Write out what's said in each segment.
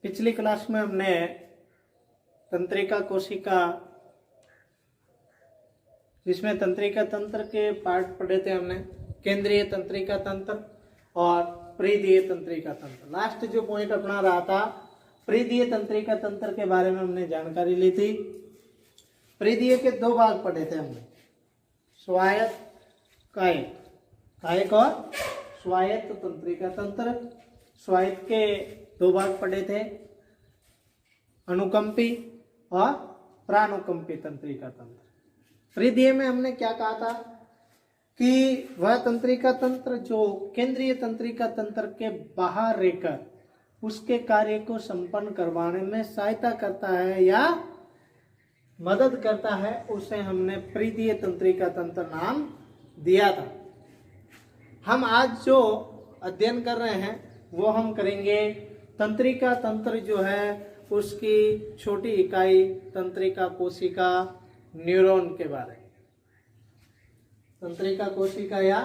पिछली क्लास में हमने तंत्रिका कोशिका, जिसमें तंत्रिका तंत्र के पार्ट पढ़े थे हमने, केंद्रीय तंत्रिका तंत्र और परिधीय तंत्रिका तंत्र। लास्ट जो पॉइंट अपना रहा था, परिधीय तंत्रिका तंत्र के बारे में हमने जानकारी ली थी। परिधीय के दो भाग पढ़े थे हमने, स्वायत्त कायिक, कायिक और स्वायत्त तंत्रिका तंत्र। स्वायत्त के दो भाग पढ़े थे, अनुकंपी और प्रानुकंपी तंत्रिका तंत्र। परिधीय में हमने क्या कहा था कि वह तंत्रिका तंत्र जो केंद्रीय तंत्रिका तंत्र के बाहर रहकर उसके कार्य को संपन्न करवाने में सहायता करता है या मदद करता है, उसे हमने परिधीय तंत्रिका तंत्र नाम दिया था। हम आज जो अध्ययन कर रहे हैं वो हम करेंगे तंत्रिका तंत्र जो है उसकी छोटी इकाई तंत्रिका कोशिका न्यूरॉन के बारे में। तंत्रिका कोशिका या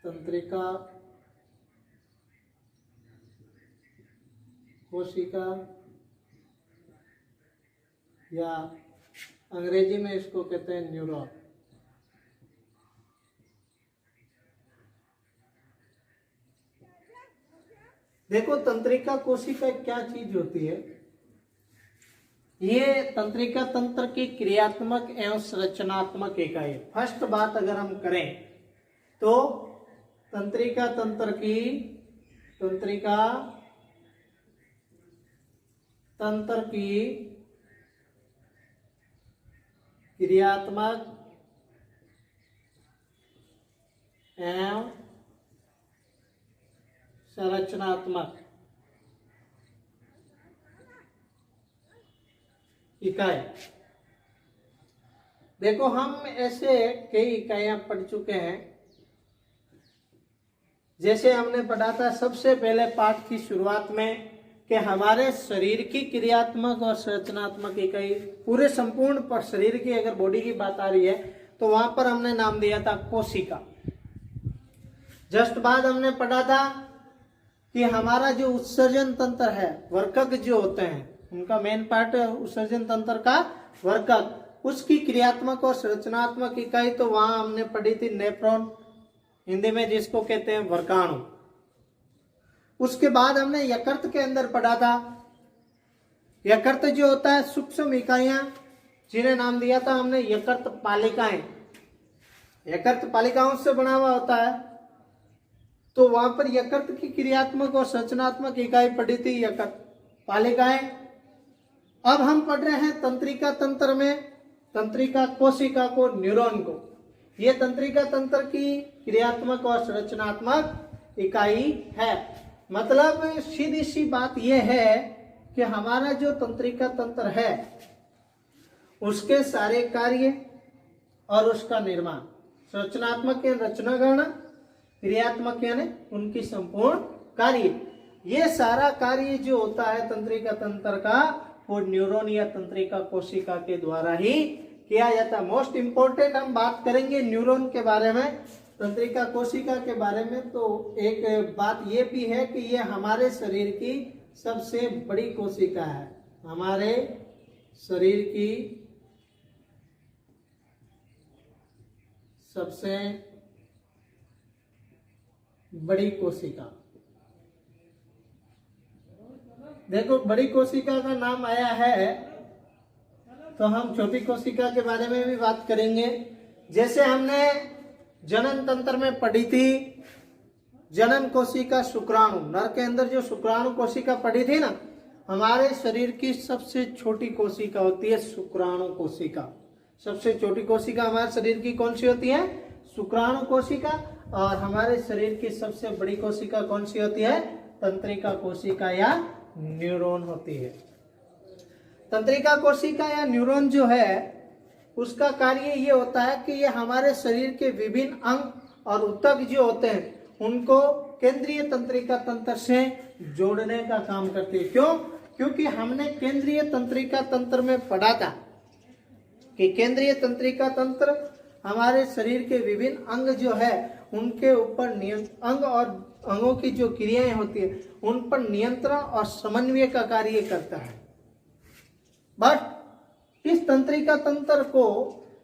तंत्रिका कोशिका या अंग्रेजी में इसको कहते हैं न्यूरॉन। देखो, तंत्रिका कोशिका क्या चीज होती है। ये तंत्रिका तंत्र की क्रियात्मक एवं संरचनात्मक इकाई। फर्स्ट बात अगर हम करें तो तंत्रिका तंत्र की क्रियात्मक एवं संरचनात्मक इकाई। देखो, हम ऐसे कई इकाइयां पढ़ चुके हैं। जैसे हमने पढ़ा था सबसे पहले पाठ की शुरुआत में कि हमारे शरीर की क्रियात्मक और संरचनात्मक इकाई, पूरे संपूर्ण पर शरीर की अगर बॉडी की बात आ रही है तो वहां पर हमने नाम दिया था कोशिका। जस्ट बाद हमने पढ़ा था कि हमारा जो उत्सर्जन तंत्र है, वर्कक जो होते हैं, उनका मेन पार्ट उत्सर्जन तंत्र का वर्कक, उसकी क्रियात्मक और संरचनात्मक इकाई तो वहां हमने पढ़ी थी नेफ्रॉन, हिंदी में जिसको कहते हैं वर्काणु। उसके बाद हमने यकृत के अंदर पढ़ा था। यकृत जो होता है सूक्ष्म इकाइयां, जिन्हें नाम दिया था हमने यकृत पालिकाएं। यकृत पालिकाओं से बना हुआ होता है, तो वहां पर यकृत की क्रियात्मक और संरचनात्मक इकाई पढ़ी थी यकृत पालिकाएं। अब हम पढ़ रहे हैं तंत्रिका तंत्र में तंत्रिका कोशिका को, न्यूरॉन को। यह तंत्रिका तंत्र की क्रियात्मक और संरचनात्मक इकाई है। मतलब सीधी सी बात यह है कि हमारा जो तंत्रिका तंत्र है उसके सारे कार्य और उसका निर्माण, संरचनात्मक या रचनागण, क्रियात्मक यानी उनकी संपूर्ण कार्य, ये सारा कार्य जो होता है तंत्रिका तंत्र का, वो न्यूरॉन या तंत्रिका कोशिका के द्वारा ही किया जाता है। मोस्ट इंपोर्टेंट हम बात करेंगे न्यूरॉन के बारे में, तंत्रिका कोशिका के बारे में। तो एक बात ये भी है कि ये हमारे शरीर की सबसे बड़ी कोशिका है, हमारे शरीर की सबसे बड़ी कोशिका। देखो, बड़ी कोशिका का नाम आया है तो हम छोटी कोशिका के बारे में भी बात करेंगे। जैसे हमने जनन तंत्र में पढ़ी थी जनन कोशिका शुक्राणु, नर के अंदर जो शुक्राणु कोशिका पढ़ी थी ना, हमारे शरीर की सबसे छोटी कोशिका होती है शुक्राणु कोशिका। सबसे छोटी कोशिका हमारे शरीर की कौन सी होती है? शुक्राणु कोशिका। और हमारे शरीर की सबसे बड़ी कोशिका कौन सी होती है? तंत्रिका कोशिका या न्यूरॉन होती है। तंत्रिका कोशिका या न्यूरॉन जो है उसका कार्य ये होता है कि ये हमारे शरीर के विभिन्न अंग और ऊतक जो होते हैं उनको केंद्रीय तंत्रिका तंत्र से जोड़ने का काम करती है। क्यों? क्योंकि हमने केंद्रीय तंत्रिका तंत्र में पढ़ा था कि केंद्रीय तंत्रिका तंत्र हमारे शरीर के विभिन्न अंग जो है उनके ऊपर अंग और अंगों की जो क्रियाएं होती है उन पर नियंत्रण और समन्वय का कार्य करता है। बट इस तंत्रिका तंत्र को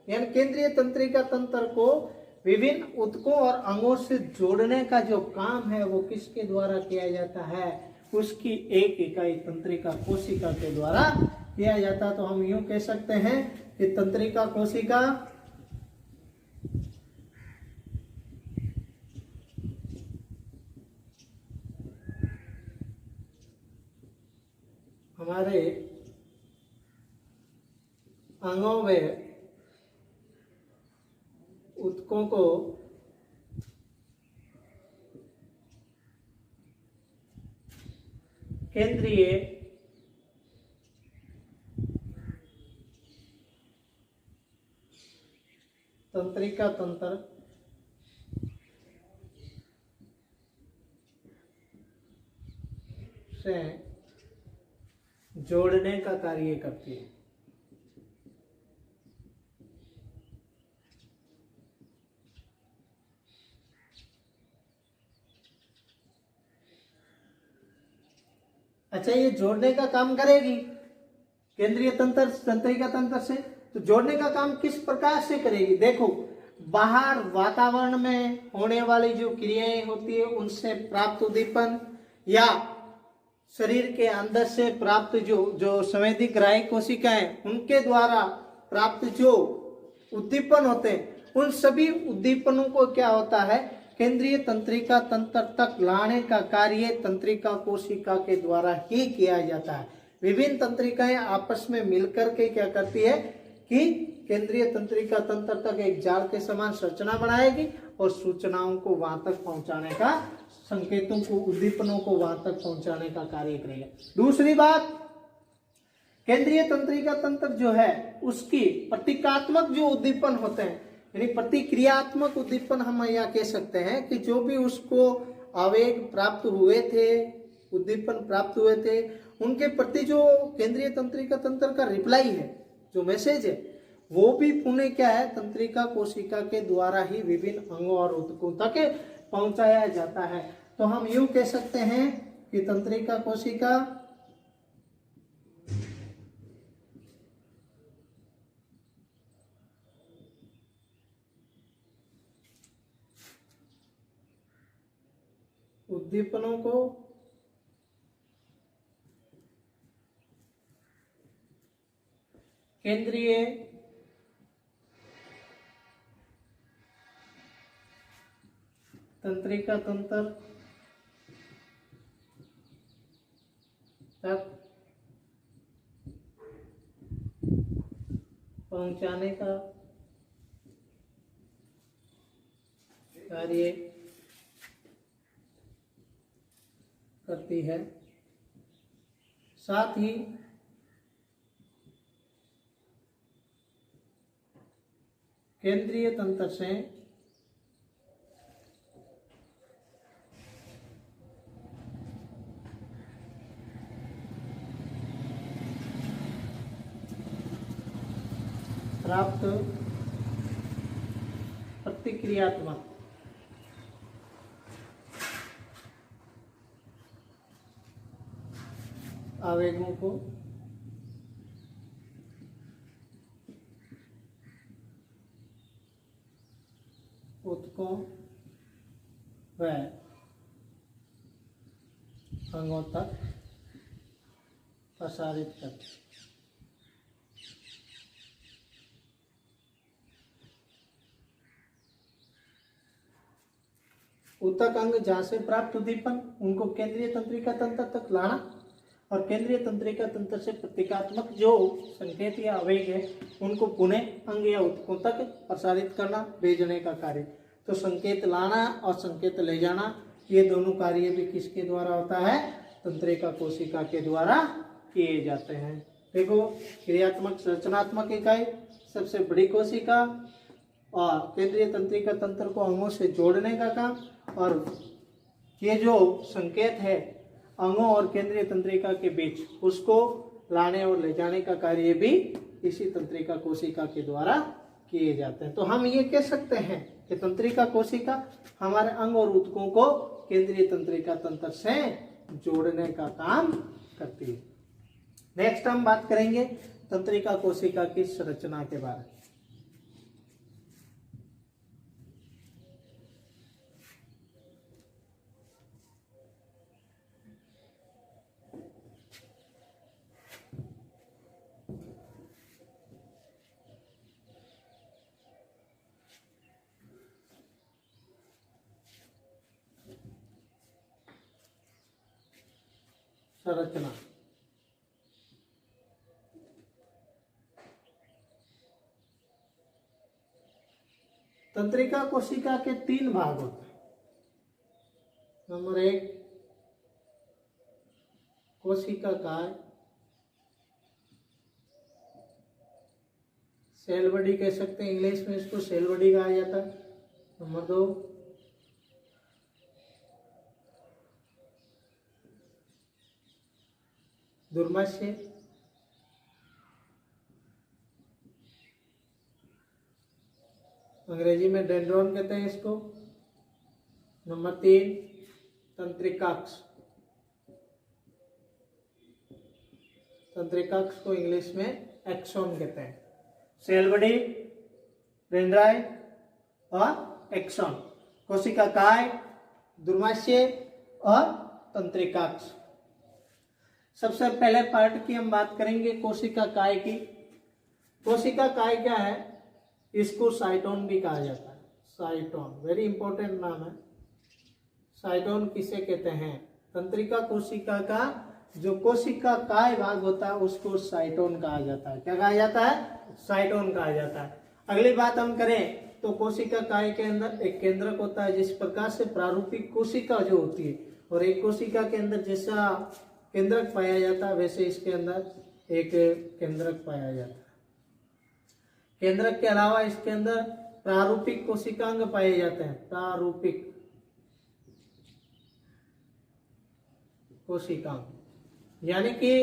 यानी केंद्रीय तंत्रिका तंत्र को विभिन्न ऊतकों और अंगों से जोड़ने का जो काम है वो किसके द्वारा किया जाता है? उसकी एक इकाई तंत्रिका कोशिका के द्वारा किया जाता है। तो हम यूं कह सकते हैं कि तंत्रिका कोशिका हमारे अंगों में ऊतकों को केंद्रीय तंत्रिका तंत्र से जोड़ने का कार्य करती है। अच्छा, ये जोड़ने का काम करेगी केंद्रीय तंत्रिका तंत्र से, तो जोड़ने का काम किस प्रकार से करेगी? देखो, बाहर वातावरण में होने वाली जो क्रियाएं होती है उनसे प्राप्त उद्दीपन या शरीर के अंदर से प्राप्त जो संवेदी ग्राही कोशिकाएं उनके द्वारा प्राप्त जो उद्दीपन होते हैं उन सभी उद्दीपनों को क्या होता है? केंद्रीय तंत्रिका तंत्र तक लाने का कार्य तंत्रिका कोशिका के द्वारा ही किया जाता है। विभिन्न तंत्रिकाएं आपस में मिलकर के क्या करती है कि केंद्रीय तंत्रिका तंत्र तक एक जाल के समान संरचना बनाएगी और सूचनाओं को वहां तक पहुंचाने का, संकेतों को, उद्दीपनों को वहां तक पहुंचाने का कार्य करेगा। दूसरी बात, केंद्रीय तंत्रिका तंत्र जो है उसकी प्रतीकात्मक जो उद्दीपन होते हैं यानी प्रतिक्रियात्मक उद्दीपन हम यहाँ कह सकते हैं कि जो भी उसको आवेग प्राप्त हुए थे, उद्दीपन प्राप्त हुए थे, उनके प्रति जो केंद्रीय तंत्रिका तंत्र का रिप्लाई है, जो मैसेज है, वो भी पुनः क्या है? तंत्रिका कोशिका के द्वारा ही विभिन्न अंगों और ऊतकों तक पहुंचाया जाता है। तो हम यूं कह सकते हैं कि तंत्रिका कोशिका उद्दीपनों को केंद्रीय तंत्रिका तंत्र तक पहुंचाने का कार्य करती है। साथ ही केंद्रीय तंत्र से प्राप्त प्रतिक्रियात्मक आवेगों को ऊतकों व अंगों तक प्रसारित करते। ऊतक अंग जहाँ से प्राप्त उद्दीपन उनको केंद्रीय तंत्रिका तंत्र तक लाना और केंद्रीय तंत्रिका तंत्र से प्रतीकात्मक जो संकेत या आवेग है उनको पुनः अंग या ऊतकों तक प्रसारित करना, भेजने का कार्य। तो संकेत लाना और संकेत ले जाना ये दोनों कार्य भी किसके द्वारा होता है? तंत्रिका कोशिका के द्वारा किए जाते हैं। देखो, क्रियात्मक संरचनात्मक इकाई सबसे बड़ी कोशिका और केंद्रीय तंत्रिका तंत्र को अंगों से जोड़ने का काम, और ये जो संकेत है अंगों और केंद्रीय तंत्रिका के बीच उसको लाने और ले जाने का कार्य भी इसी तंत्रिका कोशिका के द्वारा किए जाते हैं। तो हम ये कह सकते हैं कि तंत्रिका कोशिका हमारे अंग और ऊतकों को केंद्रीय तंत्रिका तंत्र से जोड़ने का काम करती है। नेक्स्ट हम बात करेंगे तंत्रिका कोशिका की संरचना के बारे में। संरचना तंत्रिका कोशिका के 3 भाग होते हैं। नंबर 1 कोशिका काय, सेल बॉडी कह सकते हैं, इंग्लिश में इसको सेल बॉडी कहा जाता है। नंबर 2 दुर्माशय, अंग्रेजी में डेंड्रॉन कहते हैं इसको। नंबर 3 तंत्रिकाक्ष, तंत्रिकाक्ष को इंग्लिश में एक्सॉन कहते हैं। सेल बॉडी, डेंड्राई और एक्सॉन, कोशिका काय, दुर्माशय और तंत्रिकाक्ष। सबसे पहले पार्ट की हम बात करेंगे कोशिका काय की। कोशिका काय क्या है? इसको साइटोन भी कहा जाता है। साइटोन वेरी इंपॉर्टेंट नाम है। साइटोन किसे कहते हैं? तंत्रिका कोशिका का जो कोशिका काय भाग होता है उसको साइटोन कहा जाता है। क्या कहा जाता है? साइटोन कहा जाता है। अगली बात हम करें तो कोशिका काय के अंदर एक केंद्रक होता है। जिस प्रकार से प्रारूपिक कोशिका जो होती है और एक कोशिका के अंदर जैसा केंद्रक पाया जाता है वैसे इसके अंदर एक केंद्रक पाया जाता है। केंद्रक के अलावा इसके अंदर प्रारूपिक कोशिकांग पाए जाते हैं। प्रारूपिक कोशिकांग यानी कि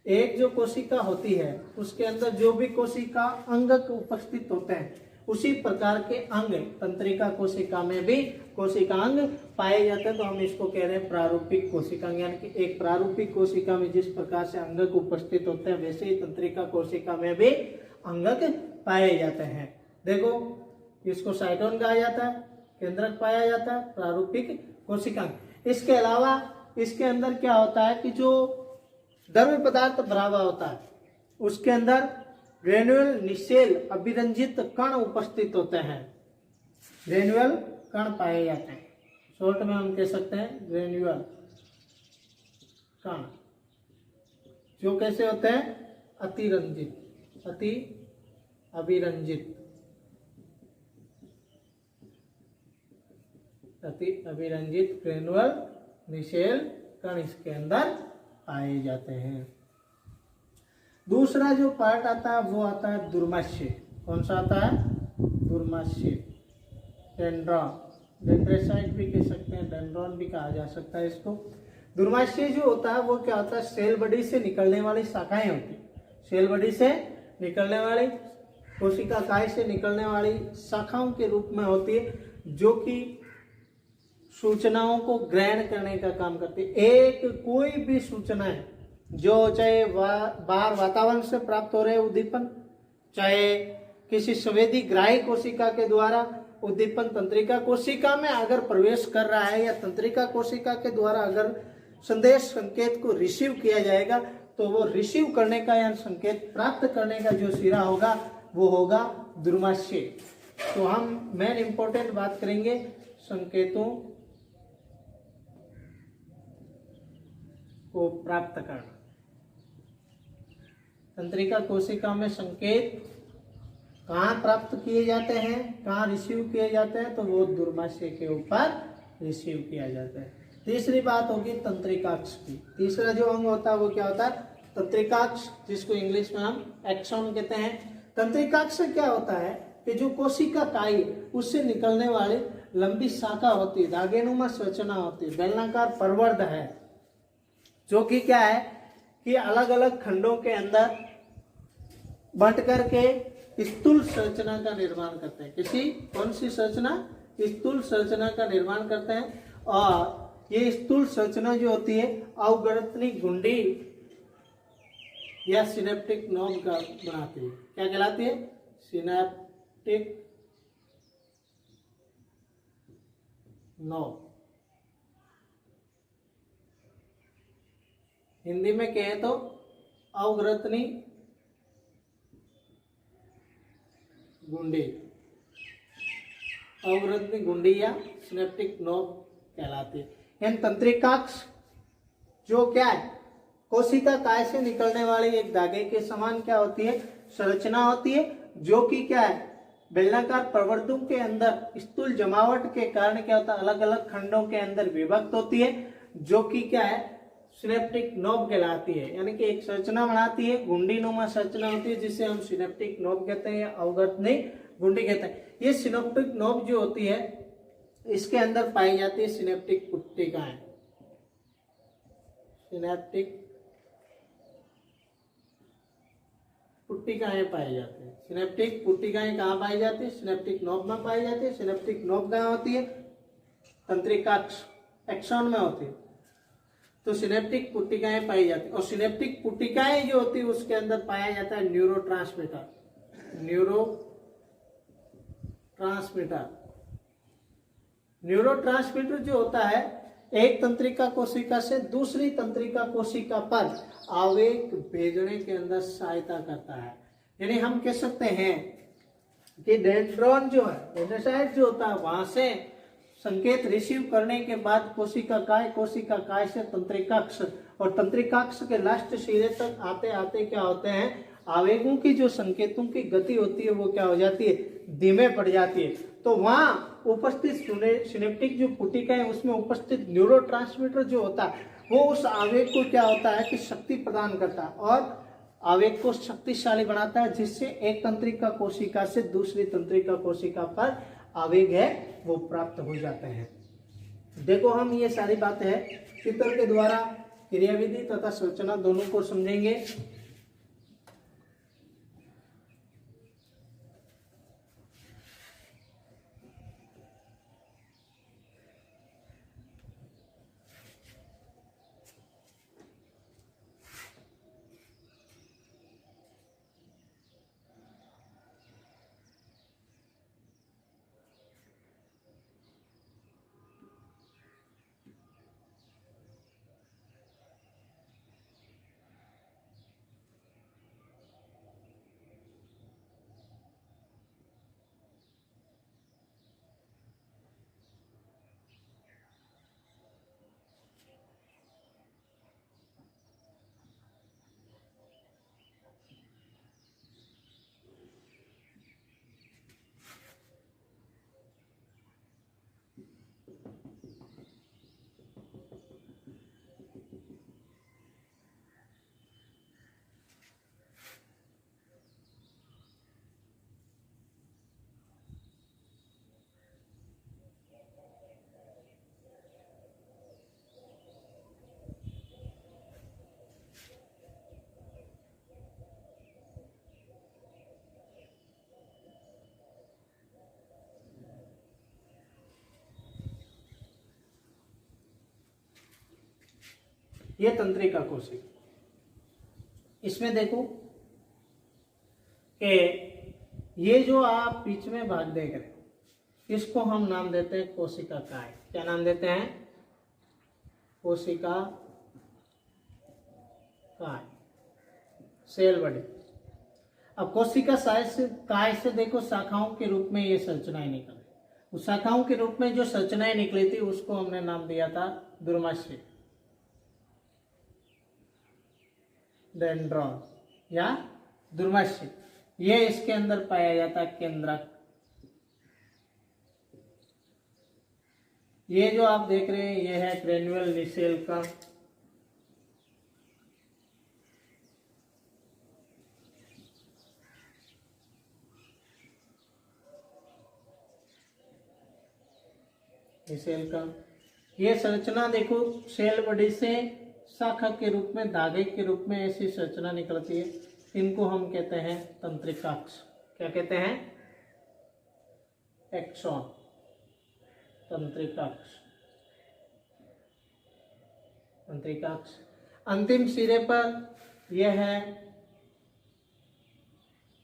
एक जो कोशिका होती है उसके अंदर जो भी कोशिका अंगक उपस्थित होते हैं उसी प्रकार के अंग तंत्रिका कोशिका में भी कोशिकांग पाए जाते हैं। तो हम इसको कह रहे हैं प्रारूपिक कोशिकांग, यानी कि एक प्रारूपिक कोशिका में जिस प्रकार से अंगक उपस्थित होते हैं वैसे ही तंत्रिका कोशिका में भी अंगक पाए जाते हैं। देखो इसको साइटोन कहा जाता है, केंद्रक पाया जाता है, प्रारूपिक कोशिकांग। इसके अलावा इसके अंदर क्या होता है कि जो द्रव्य पदार्थ भरा हुआ होता है उसके अंदर ग्रेन्युअल निशेल अभिरंजित कण उपस्थित होते हैं। ग्रेन्युअल कण पाए जाते हैं। शॉर्ट में हम कह सकते हैं ग्रेन्युअल कण, जो कैसे होते हैं? अतिरंजित, अति अभिरंजित, अति अभिरंजित ग्रेन्युअल निशेल कण इसके अंदर पाए जाते हैं। दूसरा जो पार्ट आता है वो आता है दुर्माशय। कौन सा आता है? दुर्माशय। डेंड्रॉन, डेंड्रोसाइट भी कह सकते हैं, डेंड्रॉन भी कहा जा सकता है इसको। दुर्माशय जो होता है वो क्या होता है? सेल बॉडी से निकलने वाली शाखाएं होती है। सेल बॉडी से निकलने वाली, कोशिका काय से निकलने वाली शाखाओं के रूप में होती है जो कि सूचनाओं को ग्रहण करने का काम करती है। एक कोई भी सूचनाएं जो चाहे बाहर वातावरण से प्राप्त हो रहे उद्दीपन, चाहे किसी संवेदी ग्राही कोशिका के द्वारा उद्दीपन तंत्रिका कोशिका में अगर प्रवेश कर रहा है या तंत्रिका कोशिका के द्वारा अगर संदेश संकेत को रिसीव किया जाएगा तो वो रिसीव करने का या संकेत प्राप्त करने का जो सिरा होगा वो होगा दुर्माशय। तो हम मेन इंपॉर्टेंट बात करेंगे संकेतों को प्राप्त करना। तंत्रिका कोशिका में संकेत कहाँ प्राप्त किए जाते हैं, कहाँ रिसीव किए जाते हैं? तो वो दुर्माशय के ऊपर रिसीव किया जाता है। तीसरी बात होगी तंत्रिकाक्ष की। तीसरा जो अंग होता है वो क्या होता है? तंत्रिकाक्ष, जिसको इंग्लिश में हम एक्सॉन कहते हैं। तंत्रिकाक्ष से क्या होता है कि जो कोशिका काय उससे निकलने वाली लंबी शाखा होती है, धागेनुमा संरचना होती है, बेलनाकार प्रवर्ध है, जो कि क्या है कि अलग अलग खंडों के अंदर बंट करके स्थूल संरचना का निर्माण करते हैं। किसी कौन सी संरचना? स्थूल संरचना का निर्माण करते हैं। और ये स्थूल संरचना जो होती है अवगणतनी गुंडी या सिनेप्टिक नोब का बनाती है। क्या कहलाती है? Synaptic knob. हिंदी में कहें तो अवग्रतनी गुंडी, अवग्रतनी गुंडी या सिनेप्टिक नोब कहलाती है। इन तंत्रिकाक्ष जो क्या है, कोशिका काय से निकलने वाली एक धागे के समान क्या होती है? संरचना होती है, जो कि क्या है, बेलनाकार प्रवर्तों के अंदर स्थूल जमावट के कारण क्या होता है, अलग अलग खंडों के अंदर विभक्त होती है, जो कि क्या है, सिनेप्टिक नोब कहलाती है। यानी कि एक संरचना बनाती है, गुंडी नुमा संरचना होती है, जिसे हम सिनेप्टिक नोब कहते हैं या अवगतनी गुंडी कहते हैं। ये सिनेप्टिक नोब जो होती है, इसके अंदर पाई जाती है सिनेप्टिक पुट्टिकाएं। सिनेप्टिक पुट्टिकाएं पाई जाती है। सिनेप्टिक पुट्टिकाएं कहाँ पाई जाती है? सिनेप्टिक नोब में पाई जाती है। सिनेप्टिक नोब कहाँ होती है? तंत्रिकाक्ष एक्सॉन में होती है। तो सिनेप्टिक पुट्टिकाएं पाई जाती है। और सिनेप्टिक पुट्टिकाएं जो होती है उसके अंदर पाया जाता है न्यूरोट्रांसमीटर। न्यूरोट्रांसमीटर जो होता है, एक तंत्रिका कोशिका से दूसरी तंत्रिका कोशिका पर आवेग भेजने के अंदर सहायता करता है। यानी हम कह सकते हैं कि डेंड्रॉन जो है, डेंड्रोसाइट जो होता है, वहां से संकेत रिसीव करने के बाद कोशिका काय से तंत्रिकाक्ष, और तंत्रिकाक्ष के लास्ट सिरे तक आते आते क्या होते हैं, आवेगों की जो संकेतों की गति होती है वो क्या हो जाती है, धीमे पड़ जाती है। तो वहां उपस्थित सिनेप्टिक जो पुटिका है उसमें उपस्थित न्यूरोट्रांसमीटर जो होता है वो उस आवेग को क्या होता है कि शक्ति प्रदान करता है और आवेग को शक्तिशाली बनाता है, जिससे एक तंत्रिका कोशिका से दूसरी तंत्रिका कोशिका पर आवेग है वो प्राप्त हो जाते हैं। देखो हम ये सारी बातें हैं चित्र के द्वारा क्रियाविधि तथा संरचना दोनों को समझेंगे। ये तंत्रिका कोशिका, इसमें देखो कि ये जो आप बीच में भाग देख रहे हो इसको हम नाम देते हैं कोशिका काय। क्या नाम देते हैं? कोशिका काय, सेल बॉडी। अब कोशिका काय से देखो शाखाओं के रूप में ये संरचनाएं निकली। उस शाखाओं के रूप में जो संरचनाएं निकली थी उसको हमने नाम दिया था दुर्माशय, डेंड्रॉन या दुर्माशय। ये इसके अंदर पाया जाता है केंद्रक। ये जो आप देख रहे हैं ये है ग्रेन्युल निषेचन। ये संरचना देखो सेल बॉडी से शाखा के रूप में, धागे के रूप में ऐसी संरचना निकलती है। इनको हम कहते हैं तंत्रिकाक्ष। क्या कहते हैं? एक्सॉन, तंत्रिकाक्ष। तंत्रिकाक्ष अंतिम सिरे पर यह है,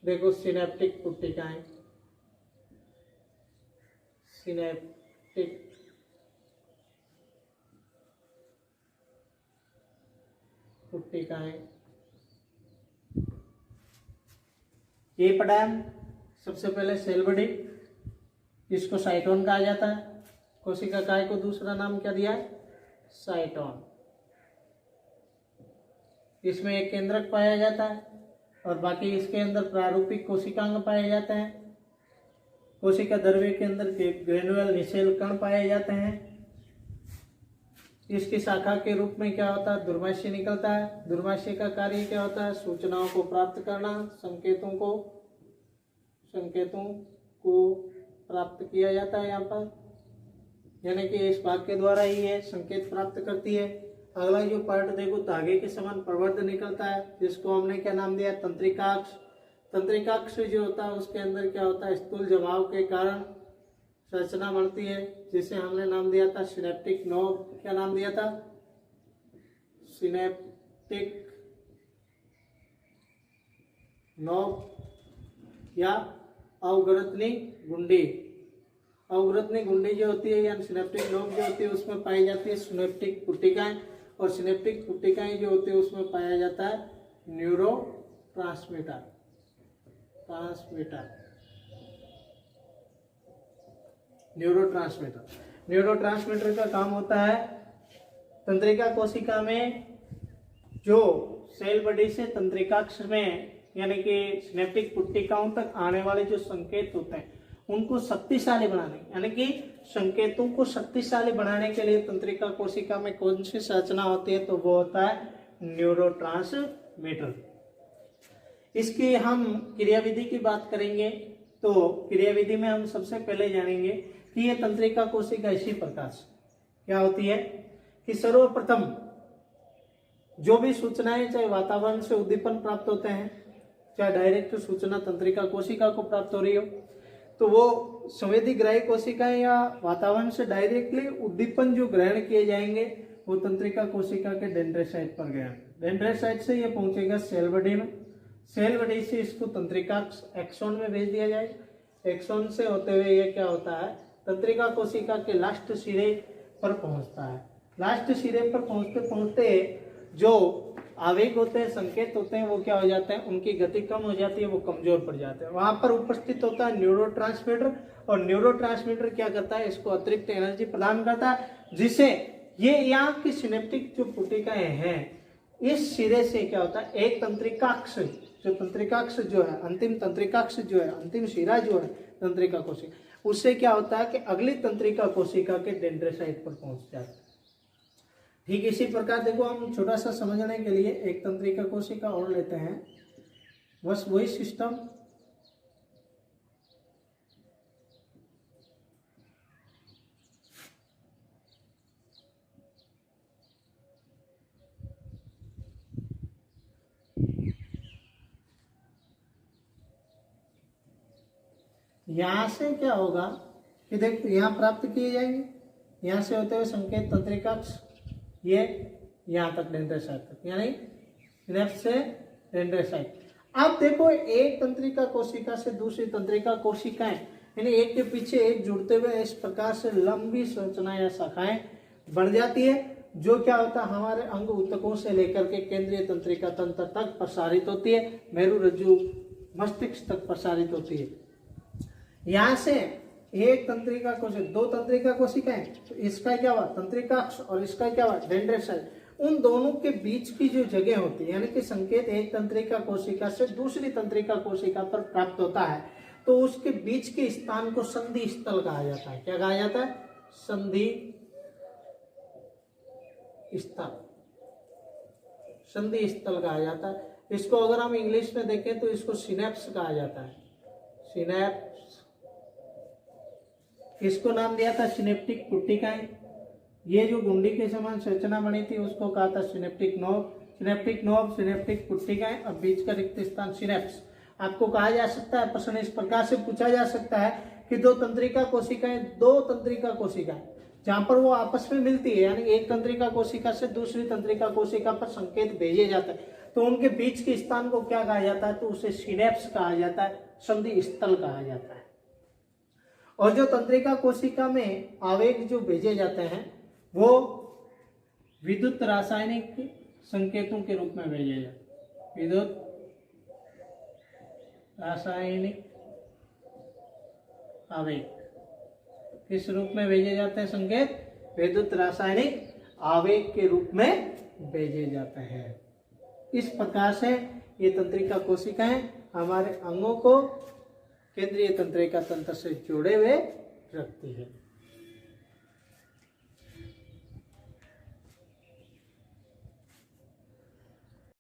देखो सिनेप्टिक पुट्टिकाएं, सिनेप्टिक पुट्टिकाएं। ये पढ़ा है सबसे पहले सेल बॉडी, इसको साइटोन कहा जाता है। कोशिका काय को दूसरा नाम क्या दिया है? साइटोन। इसमें एक केंद्रक पाया जाता है और बाकी इसके अंदर प्रारूपिक कोशिकांग पाए जाते हैं। कोशिका द्रव्य के अंदर के ग्रेनुअल निषेल कण पाए जाते हैं। इसकी शाखा के रूप में क्या होता है? दुर्माशय निकलता है। दुर्माशय का कार्य क्या होता है? सूचनाओं को प्राप्त करना, संकेतों को प्राप्त किया जाता है यहाँ पर, यानी कि इस भाग के द्वारा ही है संकेत प्राप्त करती है। अगला जो पार्ट देखो, धागे के समान प्रवर्ध निकलता है, जिसको हमने क्या नाम दिया? तंत्रिकाक्ष। तंत्रिकाक्ष जो होता है उसके अंदर क्या होता है? स्थूल जमाव के कारण संरचना बनती है, जिसे हमने नाम दिया था सिनेप्टिक नोब। क्या नाम दिया था? सिनेप्टिक नोब या अवग्रथनी गुंडी। अवग्रथनी गुंडी जो होती है या सिनेप्टिक नोब जो होती है उसमें पाई जाती है सिनेप्टिक पुट्टिकाएं, और सिनेप्टिक पुट्टिकाएं जो होती है उसमें पाया जाता है न्यूरोट्रांसमीटर। न्यूरोट्रांसमीटर का काम होता है तंत्रिका कोशिका में जो सेल बॉडी से तंत्रिकाक्ष में यानी कि सिनेप्टिक पुट्टिकाओं तक आने वाले जो संकेत होते हैं उनको शक्तिशाली बनाने, यानी कि संकेतों को शक्तिशाली बनाने के लिए तंत्रिका कोशिका में कौन सी संरचना होती है? तो वो होता है न्यूरोट्रांसमीटर। इसकी हम क्रियाविधि की बात करेंगे तो क्रियाविधि में हम सबसे पहले जानेंगे कि ये तंत्रिका कोशिका इसी प्रकार से क्या होती है कि सर्वप्रथम जो भी सूचनाएं चाहे वातावरण से उद्दीपन प्राप्त होते हैं, चाहे डायरेक्ट सूचना तंत्रिका कोशिका को प्राप्त हो रही हो, तो वो संवेदी ग्राही कोशिकाएं या वातावरण से डायरेक्टली उद्दीपन जो ग्रहण किए जाएंगे वो तंत्रिका कोशिका के डेंड्रोसाइट पर गए। डेंड्रोसाइट से ये पहुंचेगा सेल बॉडी में, सेल बॉडी से इसको तंत्रिकाक्ष एक्सॉन में भेज दिया जाएगा। एक्सॉन से होते हुए ये क्या होता है? तंत्रिका कोशिका के लास्ट सिरे पर पहुंचता है। लास्ट सिरे पर पहुंचते पहुंचते जो आवेग होते हैं, संकेत होते हैं, वो क्या हो जाते हैं? उनकी गति कम हो जाती है, वो कमजोर पड़ जाते हैं। वहां पर उपस्थित होता है न्यूरोट्रांसमीटर, और न्यूरोट्रांसमीटर क्या करता है? इसको अतिरिक्त एनर्जी प्रदान करता है, जिसे ये यहाँ की सिनेप्टिक जो पुट्टिकाएं हैं इस सिरे से क्या होता है? एक तंत्रिकाक्ष जो है अंतिम तंत्रिकाक्ष जो है, अंतिम सिरा जो है तंत्रिका कोशिका, उससे क्या होता है कि अगली तंत्रिका कोशिका के डेंड्रोसाइट पर पहुंच जाता है। ठीक इसी प्रकार देखो, हम छोटा सा समझने के लिए एक तंत्रिका कोशिका और लेते हैं, बस वही सिस्टम। यहां से क्या होगा कि देखो यहाँ प्राप्त किए जाएंगे, यहाँ से होते हुए संकेत तंत्रिकाक्ष ये यहाँ तक डेंड्रोसाइट तक, यानी सिनेप्स से डेंड्रोसाइट। अब देखो एक तंत्रिका कोशिका से दूसरी तंत्रिका कोशिकाएं यानी एक के पीछे एक जुड़ते हुए इस प्रकार से लंबी संरचना या शाखाएं बन जाती है, जो क्या होता है? हमारे अंग ऊतकों से लेकर के केंद्रीय तंत्रिका तंत्र तक प्रसारित होती है, मेरु रज्जु मस्तिष्क तक प्रसारित होती है। यहाँ से एक तंत्रिका कोशिका, दो तंत्रिका कोशिकाएं, तो इसका क्या हुआ? तंत्रिकाक्ष, और इसका क्या हुआ? डेंड्रोसाइट। उन दोनों के बीच की जो जगह होती है, यानी कि संकेत एक तंत्रिका कोशिका से दूसरी तंत्रिका कोशिका पर प्राप्त होता है, तो उसके बीच के स्थान को संधि स्थल कहा जाता है। क्या कहा जाता है? संधि स्थल। संधि स्थल कहा जाता है। इसको अगर हम इंग्लिश में देखें तो इसको सिनेप्स कहा जाता है। सिनेप्स, इसको नाम दिया था सिनेप्टिक पुट्टिकाएं। ये जो गुंडी के समान संरचना बनी थी उसको कहा था synaptic knob. Synaptic knob, synaptic पुट्टिकाएं, अब बीच का रिक्त स्थान सिनेप्स। आपको कहा जा सकता है, प्रश्न इस प्रकार से पूछा जा सकता है कि दो तंत्रिका कोशिका जहां पर वो आपस में मिलती है, यानी एक तंत्रिका कोशिका से दूसरी तंत्रिका कोशिका पर संकेत भेजे जाते हैं, तो उनके बीच के स्थान को क्या कहा जाता है? तो उसे सिनेप्स कहा जाता है, संधि स्थल कहा जाता है। और जो तंत्रिका कोशिका में आवेग जो भेजे जाते हैं वो विद्युत रासायनिक संकेतों के रूप में भेजे जाते हैं। विद्युत रासायनिक आवेग किस रूप में भेजे जाते हैं? संकेत विद्युत रासायनिक आवेग के रूप में भेजे जाते हैं। इस प्रकार से ये तंत्रिका कोशिकाएं हमारे अंगों को केंद्रीय तंत्रिका तंत्र से जुड़े हुए रखती है।